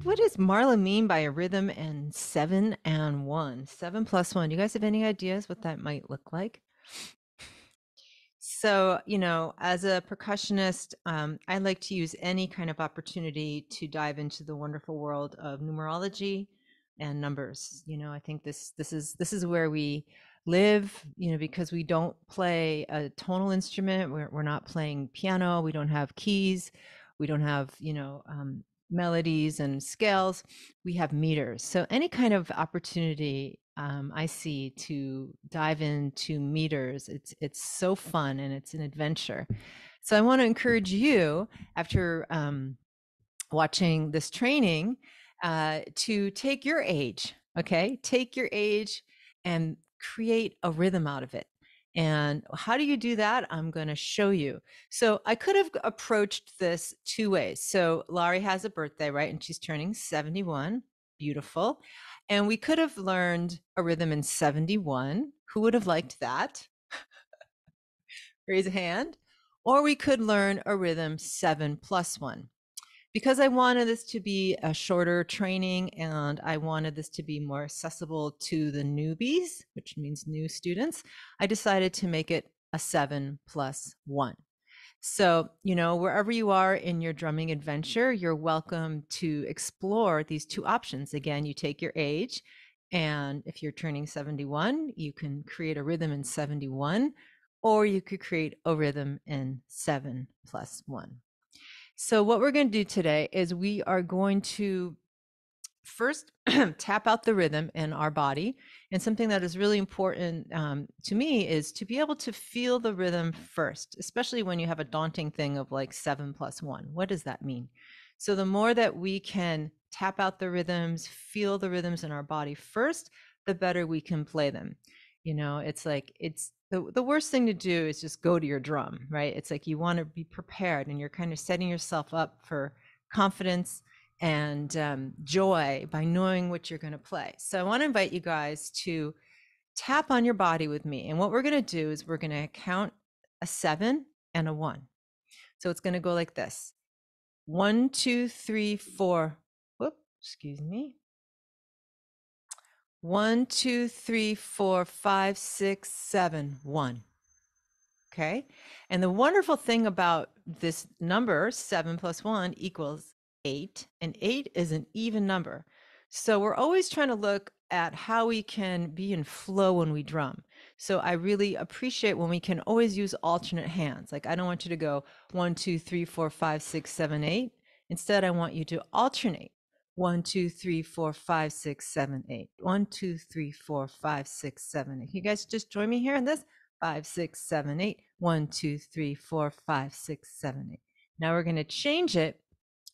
what does Marla mean by a rhythm and 7 and 1? 7 plus 1. Do you guys have any ideas what that might look like? So, as a percussionist, I like to use any kind of opportunity to dive into the wonderful world of numerology and numbers. I think this is where we live, because we don't play a tonal instrument. We're not playing piano. We don't have keys. We don't have, melodies and scales. We have meters. So any kind of opportunity I see to dive into meters, it's so fun and it's an adventure. So I want to encourage you, after watching this training, to take your age, okay? Take your age and create a rhythm out of it. And how do you do that? I'm going to show you. So I could have approached this two ways. So Laurie has a birthday, right? And she's turning 71. Beautiful. And we could have learned a rhythm in 71. Who would have liked that? Raise a hand. Or we could learn a rhythm 7 plus 1. Because I wanted this to be a shorter training and I wanted this to be more accessible to the newbies, which means new students, I decided to make it a 7 plus 1. So, wherever you are in your drumming adventure, you're welcome to explore these two options. Again, you take your age, and if you're turning 71, you can create a rhythm in 71, or you could create a rhythm in 7 plus 1. So what we're going to do today is we are going to first tap out the rhythm in our body. And something that is really important to me is to be able to feel the rhythm first, especially when you have a daunting thing of like 7 plus 1. What does that mean? So the more that we can tap out the rhythms, feel the rhythms in our body first, the better we can play them. It's like the worst thing to do is just go to your drum, right? It's like you want to be prepared and you're kind of setting yourself up for confidence and joy by knowing what you're going to play. So I want to invite you guys to tap on your body with me. And what we're going to do is we're going to count a 7 and a 1. So it's going to go like this. 1, 2, 3, 4. Whoop, excuse me. 1, 2, 3, 4, 5, 6, 7, 1. Okay. And the wonderful thing about this number, 7 plus 1 equals 8, and 8 is an even number. So we're always trying to look at how we can be in flow when we drum. So I really appreciate when we can always use alternate hands. Like I don't want you to go 1, 2, 3, 4, 5, 6, 7, 8. Instead, I want you to alternate. 1, 2, 3, 4, 5, 6, 7, 8. 1, 2, 3, 4, 5, 6, 7, 8. You guys just join me here in this. 5, 6, 7, 8. 1, 2, 3, 4, 5, 6, 7, 8. Now we're going to change it.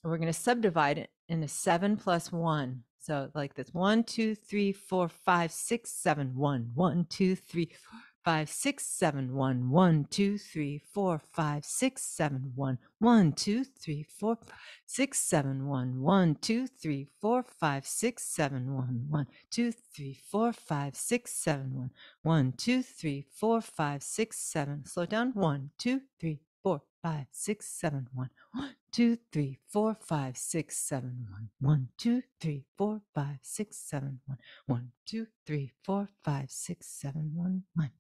We're going to subdivide it into 7 plus 1. So like this: 1, 2, 3, 4, 5, 6, 7, 1. 1, 2, 3, 4, 5, 6, 7, 1. 1, 2, 3, 4, 5, 6, 7, 1. 1, 2, 3, 4, 6, 7, 1. 1, 2, 3, 4, 5, 6, 7, 1. 1, 2, 3, 4, 5, 6, 7, 1. 1, 2, 3, 4, 5, 6, 7. Slow down. 1, 2, 3, 4, 5, 6, 7, 1. 1, 2, 3, 4, 5, 6, 7, 1. 1, 2, 3, 4, 5, 6, 7, 1. 1, 2, 3, 4, 5, 6, 7, 1, 1.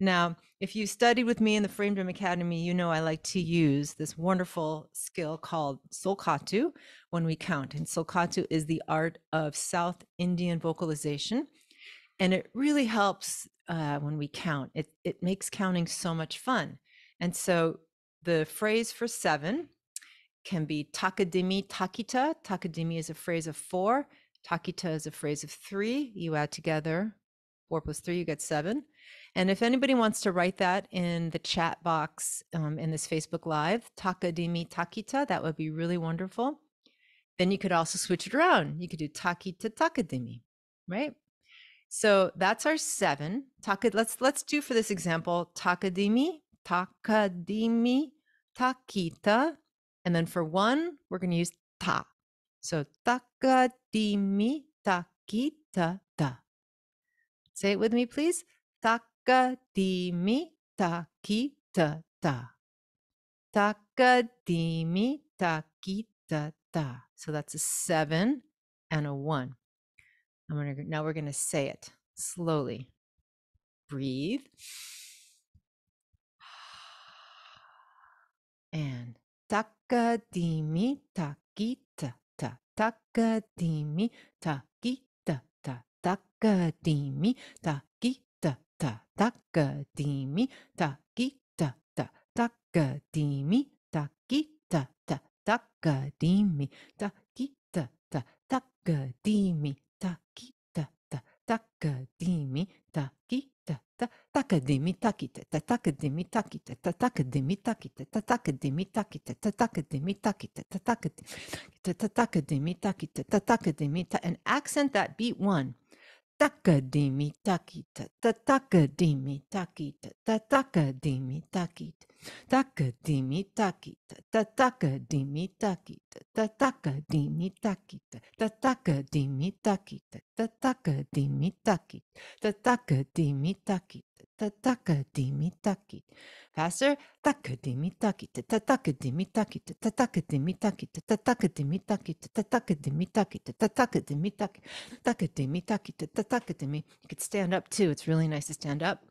Now, if you studied with me in the Frame Drum Academy, you know I like to use this wonderful skill called Solkattu when we count. And Solkattu is the art of South Indian vocalization. And it really helps when we count. It makes counting so much fun. And so the phrase for 7 can be takadimi takita. Takadimi is a phrase of 4. Takita is a phrase of 3. You add together 4 plus 3, you get 7. And if anybody wants to write that in the chat box in this Facebook Live, takadimi takita, that would be really wonderful. Then you could also switch it around. You could do takita takadimi, right? So that's our 7. Let's do for this example takadimi, takadimi, takita. And then for 1, we're going to use ta. So takadimi, takita, ta. Say it with me, please. Takadimi, takita, ta. Takadimi, takita, ta. So that's a 7 and a 1. Now we're gonna say it slowly. Breathe. And takadimi takita ta takadimi takita ta takadimi takita ta takadimi takita ta takadimi takita ta takadimi takita ta takadimi takita ta takadimi takita ta takadimi takita ta takadimi takita ta takadimi takita ta takadimi takita ta takadimi takita ta takadimi takita ta takadimi ta, and accent that beat 1. Takadimi takita ta takadimi takita ta takadimi takita takadimi takita ta takadimi takita ta takadimi takita ta takadimi takita ta takadimi takita ta takadimi takita ta takadimi takita. Faster. Takadimi takita ta takadimi takita ta takadimi takita ta takadimi takita ta takadimi takita ta takadimi takita takadimi takita ta takadimi. You could stand up too. It's really nice to stand up.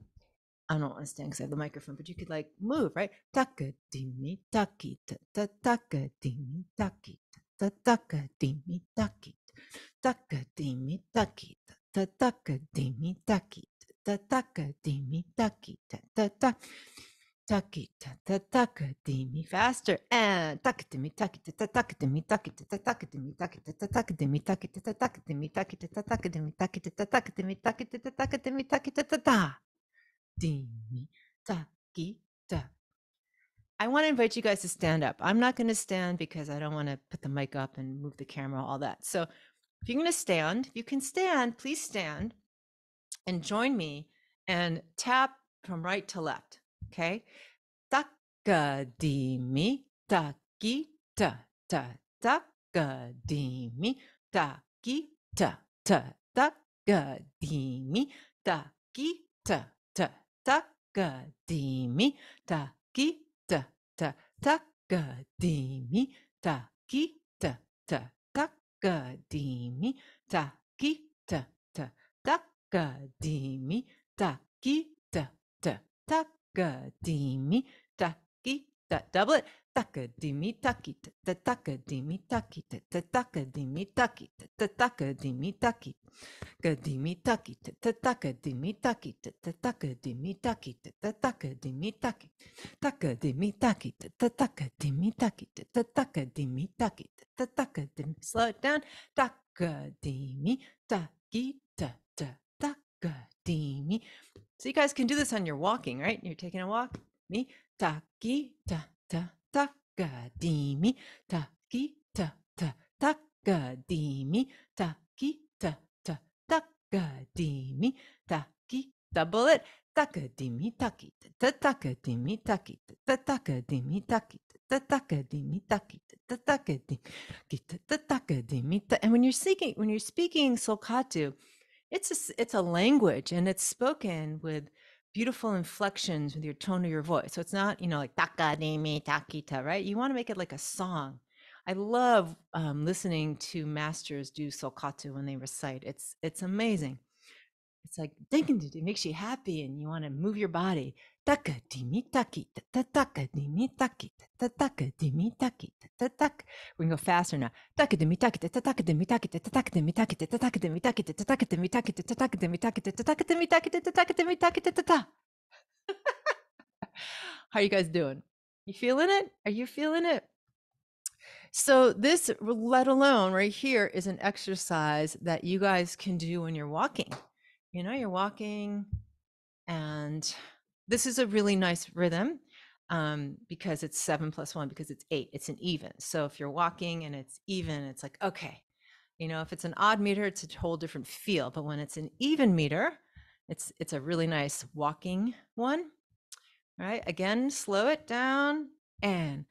I don't want to stand because I have the microphone, but you could like move, right? Takadimi takita ta takadimi takita ta takadimi takita takadimi takita ta takadimi takita ta takadimi takita ta takita ta takadimi. Faster. And takadimi takita ta takadimi takita ta takadimi takita ta takadimi takita ta takadimi takita ta takadimi takita ta takadimi takita ta takadimi takita ta ta dimi takita. I want to invite you guys to stand up. I'm not going to stand because I don't want to put the mic up and move the camera, all that. So if you're going to stand, if you can stand, please stand and join me and tap from right to left. Okay. Takadimi takita ta takadimi takita ta takadimi takita ta takadimi takita ta takadimi takita ta takadimi takita ta takadimi takita ta takadimi takita. Double it. Takadimi takita ta takadimi takita ta takadimi takita ta takadimi takita takadimi takita ta takadimi takita ta takadimi takita ta takadimi takita takadimi takita ta takadimi takita ta takadimi takita ta takadimi. Slow it down. Takadimi takita ta takadimi. So you guys can do this on your walking, right? You're taking a walk. Me takita ta takadimi takita ta takadimi takita ta takadimi takita. Double it. Takadimi takita ta takadimi takita ta takadimi takita ta takadimi takita ta takadimi takita ta takadimi. And when you're speaking Solkattu, it's a language, and it's spoken with beautiful inflections with your tone of your voice. So it's not, like takadimi takita, right? You want to make it like a song. I love listening to masters do Solkattu when they recite. It's amazing. It's like it makes you happy and you want to move your body. Takadimi takita, takadimi takita, takadimi takita, we can go faster now. Takadimi takita, takadimi takita, takadimi takita, takadimi takita, takadimi takita, takadimi takita, takadimi takita, takadimi takita, ta. How are you guys doing? You feeling it? Are you feeling it? So this, let alone right here, is an exercise that you guys can do when you're walking. You're walking, and this is a really nice rhythm because it's 7 + 1, because it's 8. It's an even. So if you're walking and it's even, it's like, okay, if it's an odd meter, it's a whole different feel. But when it's an even meter, it's a really nice walking one. All right, again, slow it down. And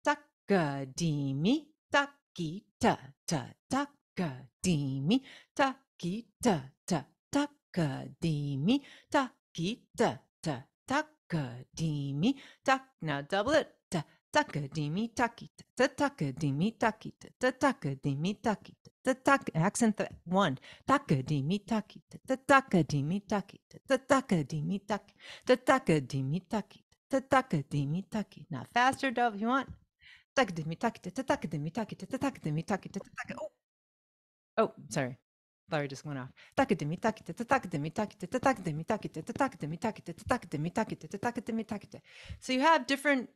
takadimi takita ta takadimi takita ta takadimi takita ta takadimi tak. Now double it. Ta Takadimi takita, takadimi takita, takadimi takita, accent the one. Takadimi takita, takadimi takita, takadimi takita, takadimi takita, takadimi takita. Now faster, Dove, if you want. Takadimi takita, takadimi takita, takadimi takita, oh, sorry. Larry just went off. Takadimi takita, takadimi takita, takadimi takita, takadimi takita, takadimi takita, takadimi takita. So you have different,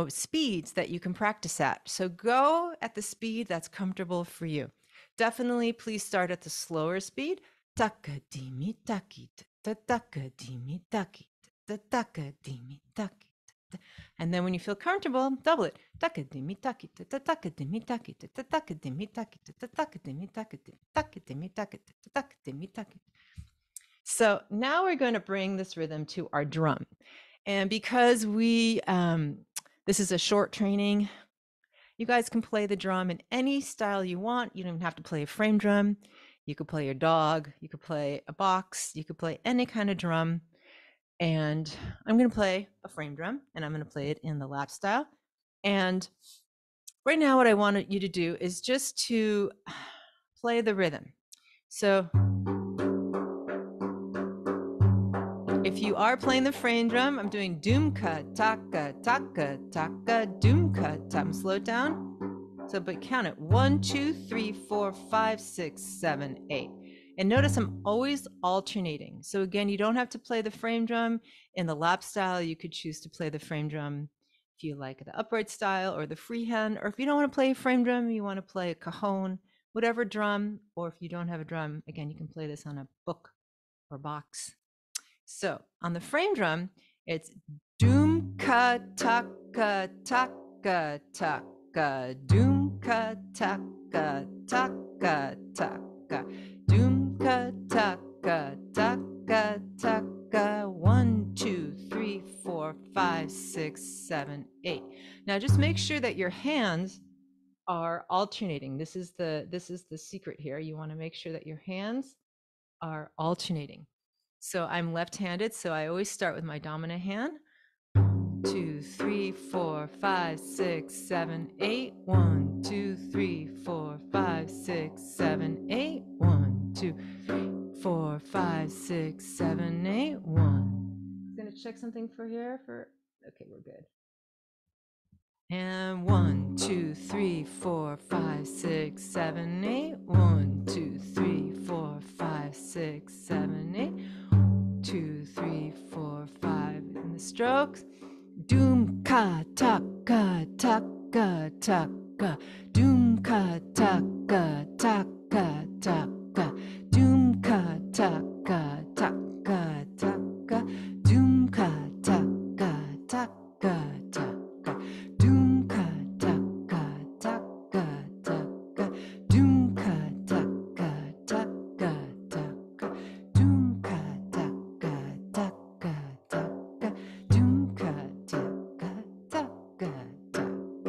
speeds that you can practice at. So go at the speed that's comfortable for you. Definitely please start at the slower speed. Takadimi takita, takadimi takita, takadimi takita. And then when you feel comfortable, double it. Takadimi takita, takadimi takita, takadimi takita, takadimi takita, takadimi takita, takadimi takita. So now we're going to bring this rhythm to our drum. And because this is a short training, you guys can play the drum in any style you want. You don't even have to play a frame drum. You could play your dog. You could play a box. You could play any kind of drum. And I'm going to play a frame drum, and I'm going to play it in the lap style. And right now what I want you to do is just to play the rhythm. So if you are playing the frame drum, I'm doing doom-ka, taka, taka, taka, doom-ka. I'm slow it down. So, but count it. 1, 2, 3, 4, 5, 6, 7, 8. And notice I'm always alternating. So again, you don't have to play the frame drum in the lap style. You could choose to play the frame drum if you like the upright style or the freehand, or if you don't want to play a frame drum, you want to play a cajon, whatever drum, or if you don't have a drum, again, you can play this on a book or box. So on the frame drum, it's doom ka taka taka taka, doom ka taka taka taka, doom ka taka taka taka. 1, 2, 3, 4, 5, 6, 7, 8. Now just make sure that your hands are alternating. This is the secret here. You want to make sure that your hands are alternating. So I'm left-handed, so I always start with my dominant hand. 2, 3, 4, 5, 6, 7, 8. 1, 2, 3, 4, 5, 6, 7, 8. 1, 2, 3, 4, 5, 6, 7, 8. 1. I'm gonna check something for here. Okay, we're good. And 1, 2, 3, 4, 5, 6, 7, 8. 1, 2, 3, 4, 5, 6, 7, 8. 2, 3, 4, 5. In the strokes. Doom ka taka taka taka. Doom ka taka taka taka. Doom ka taka taka taka. Doom ka taka taka taka. Doom ka taka taka taka. Doom ka taka taka taka. Doom ka taka taka taka. Doom ka taka taka taka.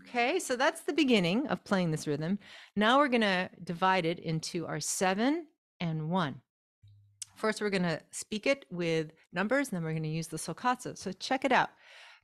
Okay, so that's the beginning of playing this rhythm. Now we're gonna divide it into our 7 and 1. First, we're gonna speak it with numbers, and then we're gonna use the solkattu. So check it out.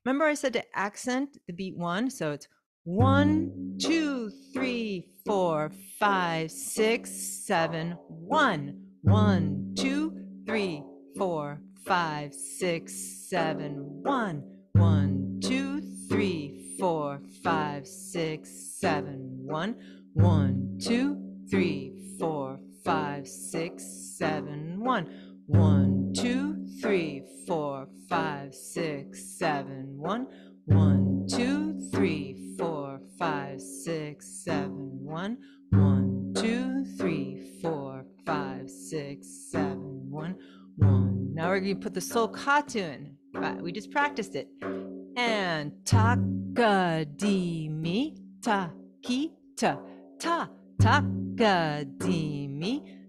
Remember I said to accent the beat 1, so it's 1, 2, 3, 4, 5, 6, 7, 1. 1, 2, 3, 4, 5, 6, 7, 1. 1, 2, 3, 4, 5, 6, 7, 1. 1, 2, 3, 4, 5, 6, 7, 1. 1, 2, 3, 4, 5, 6, 7, 1. 1, 2, 3, 4, 5, 6, 7, 1. 1, 2, 3, 4, 5, 6, 7, 1. 1. Now we're going to put the solkattu in. Right, we just practiced it. And takadimi takita ta takadimi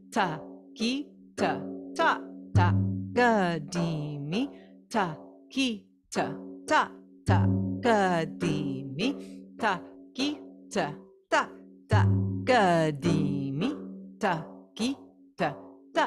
takita ta takadimi takita ta takadimi takita ta takadimi takita ta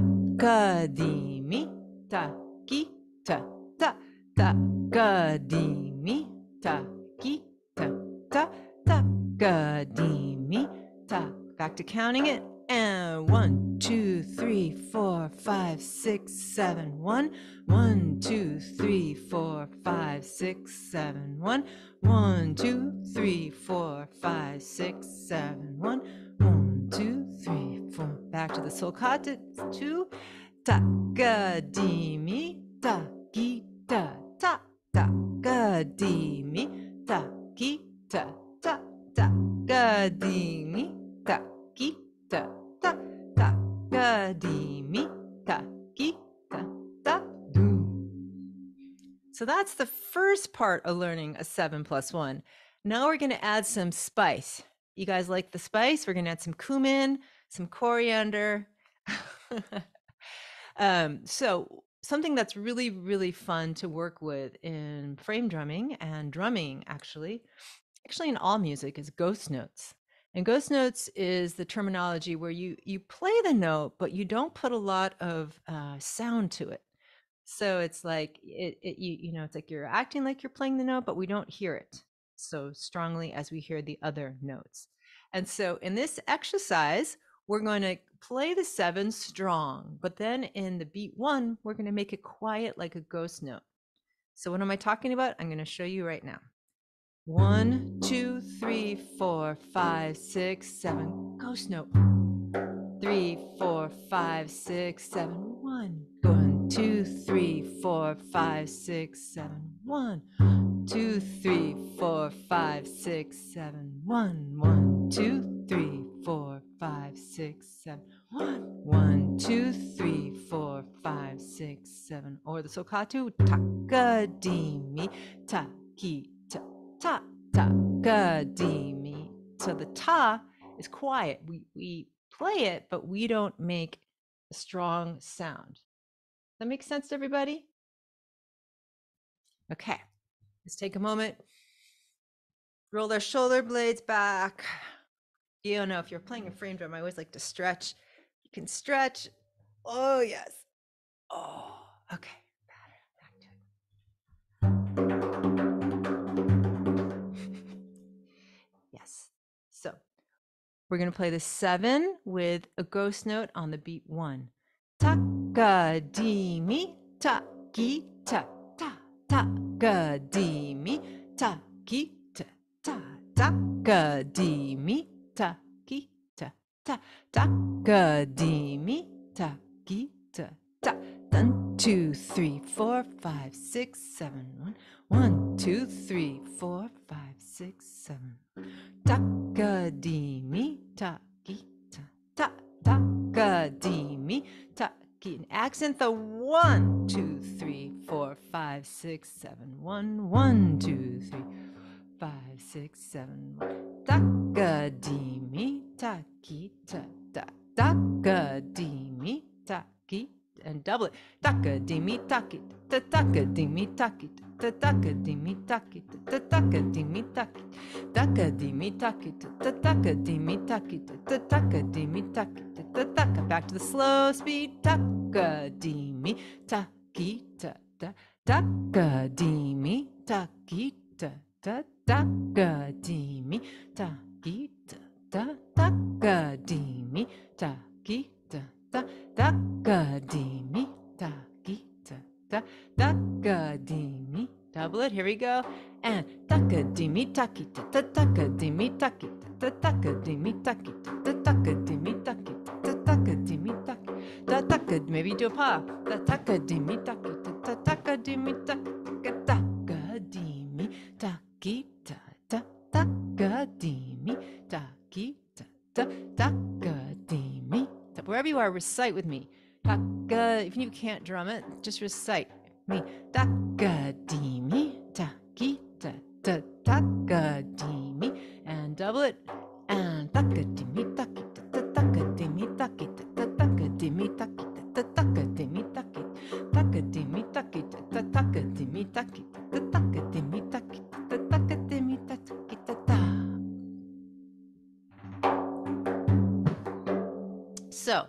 takadimi takita ta takadimi mi, ta, ki, ta, ta, ta, ga, di, mi, ta. Back to counting it. And 1, 2, 3, 4, 5, 6, 7, 1. 1, 2, 3, 4, 5, 6, 7, 1. 1, 2, 3, 4, 5, 6, 7, 1. 1, 2, 3, 4. Back to the Solkattu. 2. Ta, ga, di, mi, ta, ki, ta, ta, ta, ga, di, mi, ta, ki, ta, ta, ta, ga, di, mi, ta, ki, ta, ta, ta, ga, di, mi, ta, ki, ta, ta, do. So that's the first part of learning a 7+1. Now we're going to add some spice. You guys like the spice? We're going to add some cumin, some coriander. So something that's really, really fun to work with in frame drumming and drumming, actually in all music, is ghost notes. And ghost notes is the terminology where you play the note, but you don't put a lot of sound to it. So it's like it's like you're acting like you're playing the note, but we don't hear it so strongly as we hear the other notes. And so in this exercise, we're going to play the 7 strong, but then in the beat 1, we're going to make it quiet like a ghost note. So what am I talking about? I'm going to show you right now. 1, 2, 3, 4, 5, 6, 7, ghost note. 3, 4, 5, 6, 7, 1. 1, 2, 3, 4, 5, 6, 7, 1. 2, 3, 4, 5, 6, 7, 1. 1, 2, 3, 4, 5, 6, 7, 1. 1, 2, 3, 4, 5, 6, 7. Or the Solkattu. Ta, ga, di, mi, ta, ki, ta, ta, ta, ga, di, mi. So the ta is quiet. We play it, but we don't make a strong sound. Does that make sense to everybody? Okay, let's take a moment. Roll their shoulder blades back. You don't know, if you're playing a frame drum, I always like to stretch. You can stretch. Oh, yes. Oh, okay. Back to it. Yes. So we're going to play the 7 with a ghost note on the beat 1. Ta, ga, di, mi, ta, ki, ta, ta, ta, ga, di, mi, ta, ki, ta, ta, ta, ga, di, mi, ta, ki, ta, ta, ta, ga, di, mi, ta, ki, ta, ta. 1, 2, 3, 4, 5, 6, 7, 1. 1, 2, 3, 4, 5, 6, 7. Ta, ga, di, mi, ta, ki, ta, ta, ta, ga, di, mi, ta, ki. And accent the 1, 2, 3, 4, 5, 6, 7, 1. 1, 2, 3, 5, 6, 7, 1. Ta, ga, di, mi, ta, ki, ta, ta, ta, ga, di, mi, ta, ki. And double it. Ta, ga, di, mi, ta, ki, ta, ta, ga, di, mi, ta, ki, ta, ta, ga, di, mi, ta, ki, ta, ta, ga, di, mi, ta, ki. Taka di mi taki ta taka di mi taki ta taka di mi taki ta taka. Back to the slow speed. Taka di mi taki ta ta taka di mi taki ta ta taka di mi taki ta ta taka di mi taki ta ta taka di mi taki ta ta taka di mi. Double it. Here we go. And taka di mi taki ta taka di mi taki ta taka di mi taki ta taka di mi taki ta taka di mi taki ta taka. Maybe do a pa. Ta taka di mi taki ta taka di mi taki ta taka di mi taki ta ta taka di mi taki ta ta taka di mi. Wherever you are, recite with me. Taka. If you can't drum it, just recite me. Taka di mi taki ta ta taka di mi. And double it. And taka di mi taki ta taka di mi taki ta taka di mi taki ta taka di mi taki taka di mi taki ta taka di mi taki ta taka di mi taki ta taka di mi taki ta ta. So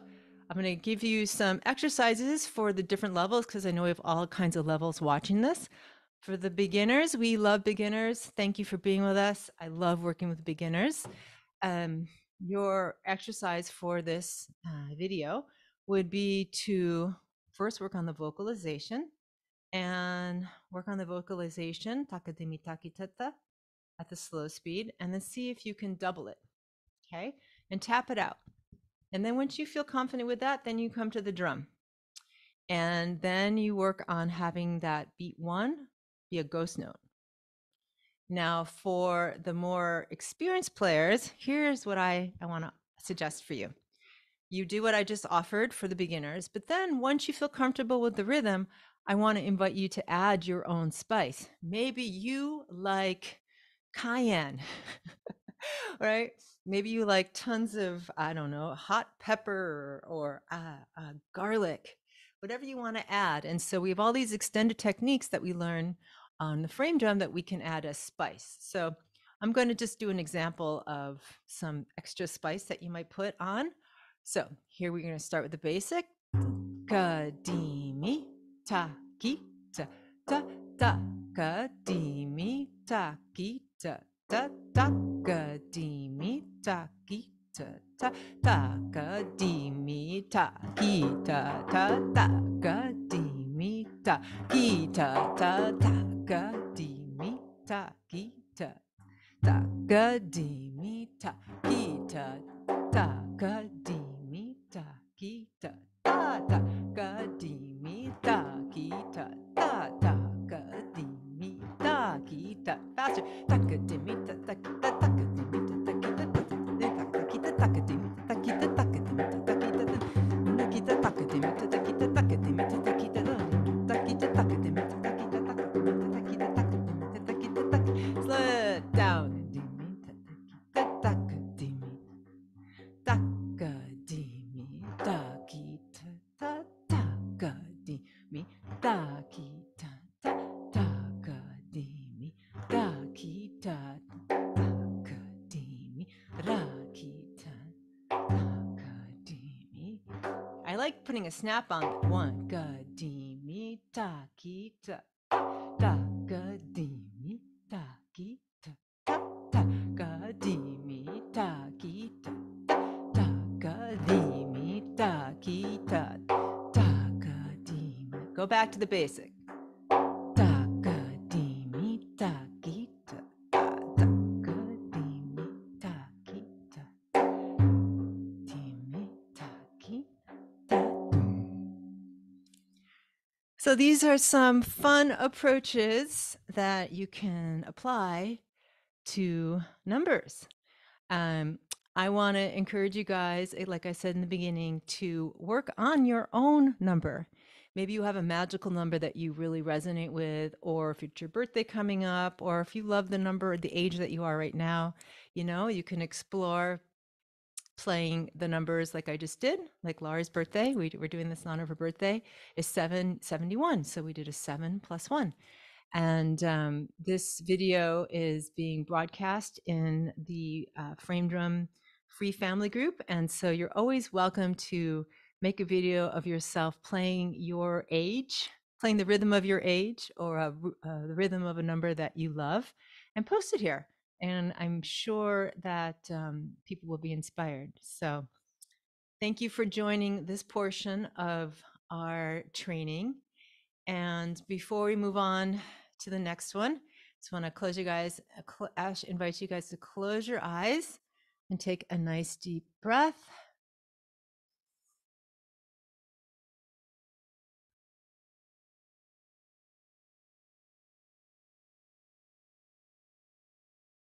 I'm going to give you some exercises for the different levels because I know we have all kinds of levels watching this. For the beginners, we love beginners. Thank you for being with us. I love working with beginners. Um, your exercise for this video would be to first work on the vocalization and work on the vocalization, takadimi takitata, at the slow speed, and then see if you can double it, okay? And tap it out. And then once you feel confident with that, then you come to the drum. And then you work on having that beat one be a ghost note. Now, for the more experienced players, here's what I want to suggest for you. You do what I just offered for the beginners, but then once you feel comfortable with the rhythm, I want to invite you to add your own spice. Maybe you like cayenne, right? Maybe you like tons of, I don't know, hot pepper or garlic, whatever you want to add. And so we have all these extended techniques that we learn on the frame drum that we can add as spice. So I'm going to just do an example of some extra spice that you might put on. So here we're going to start with the basic. Kadimi ta ki ta ta ta kadimi ta ki ta ta ta kadimi ta ki ta ta ta kadimi ta ki ta ta ta kadimi ta ki ta ta ta kadimi ta ki ta ta kadimi ta ki ta ta kadimi ta ki ta ta ta kadimi ta ki ta ta ta kadimi ta ki ta faster ta kadimi ta ta ta ta kadimi ta ta ki ta ta kadimi ta ki ta ta kadimi ta ki ta ta ki ta ta kadimi ta ta ki ta ta kadimi ta ta ki ta ta ki ta ta kadimi ta ta ki ta ta kadimi ta ta ki ta ta kadimi ta ta ki ta ta slow it down ta ta kadimi takadimi takita ta takadimi takita ta takadimi takita takadimi rakita takadimi. I like putting a snap on it. One kadimi takita takadimi takita takadimi takita takadimi takita takadimi. Go back to the basic. Takadimi takita takadimi takita dimi takita. So these are some fun approaches that you can apply to numbers. I want to encourage you guys, like I said in the beginning, to work on your own number. Maybe you have a magical number that you really resonate with, or if it's your birthday coming up, or if you love the number or the age that you are right now, you can explore playing the numbers like I just did, like Laura's birthday. We're doing this in honor of her birthday, is 771. So we did a 7 plus 1. And this video is being broadcast in the Frame Drum Free Family Group. And so you're always welcome to make a video of yourself playing your age, playing the rhythm of your age, or the rhythm of a number that you love, and post it here. And I'm sure that people will be inspired. So thank you for joining this portion of our training. And before we move on to the next one, just want to close you guys, invite you guys to close your eyes and take a nice deep breath.